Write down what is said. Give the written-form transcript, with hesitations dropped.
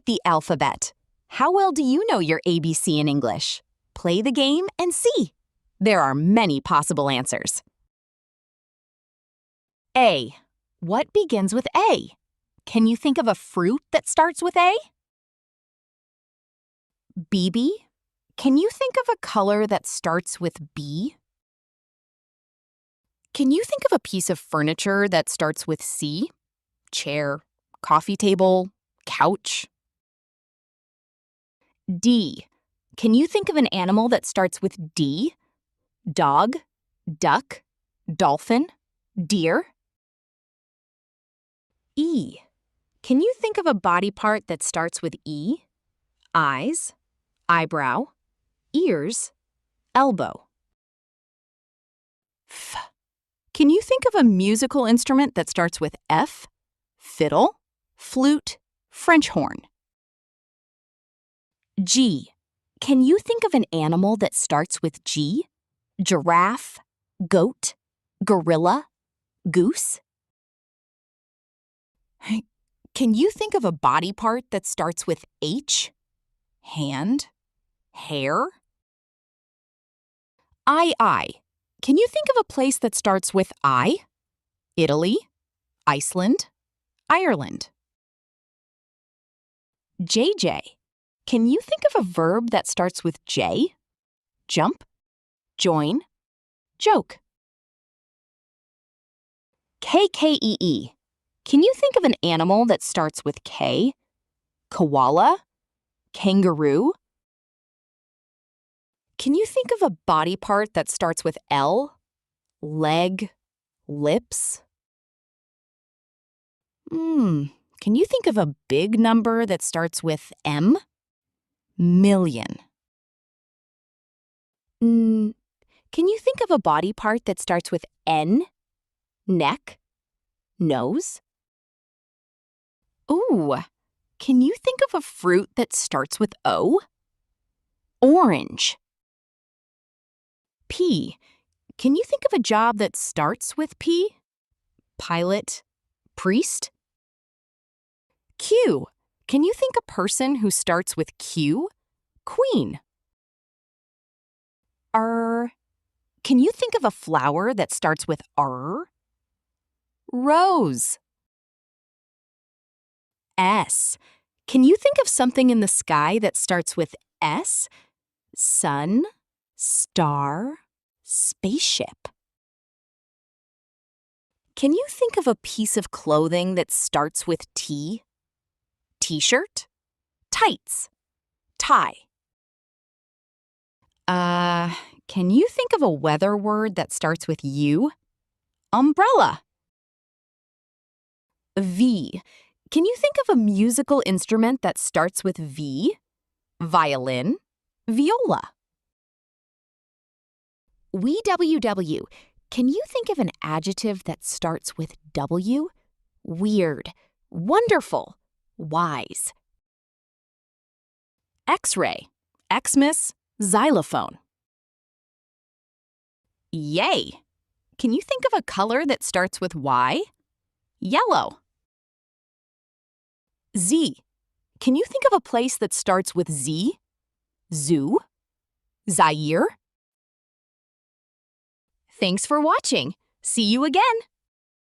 the alphabet. How well do you know your ABC in English? Play the game and see. There are many possible answers. A. What begins with A? Can you think of a fruit that starts with A? BB. Can you think of a color that starts with B? Can you think of a piece of furniture that starts with C? Chair, coffee table, couch? D. Can you think of an animal that starts with D? Dog, duck, dolphin, deer? E. Can you think of a body part that starts with E? Eyes, eyebrow, ears, elbow. F. Can you think of a musical instrument that starts with F? Fiddle, flute, French horn. G. Can you think of an animal that starts with G? Giraffe, goat, gorilla, goose? Can you think of a body part that starts with H? Hand, hair? I. Can you think of a place that starts with I? Italy, Iceland, Ireland. JJ. Can you think of a verb that starts with J? Jump, join, joke. KKEE. Can you think of an animal that starts with K? Koala, kangaroo? Can you think of a body part that starts with L? Leg, lips? Can you think of a big number that starts with M? Million. Can you think of a body part that starts with N? Neck, nose? Ooh, can you think of a fruit that starts with O? Orange. P. Can you think of a job that starts with P? Pilot, priest? Q. Can you think a person who starts with Q? Queen. R. Can you think of a flower that starts with R? Rose. S. Can you think of something in the sky that starts with S? Sun, star, spaceship. Can you think of a piece of clothing that starts with T? T-shirt, tights, tie. Can you think of a weather word that starts with U? Umbrella. V. Can you think of a musical instrument that starts with V? Violin, viola. WW. Can you think of an adjective that starts with W? Weird, wonderful, wise. X-ray, Xmas, xylophone. Yay! Can you think of a color that starts with Y? Yellow. Z. Can you think of a place that starts with Z? Zoo? Zaire? Thanks for watching. See you again!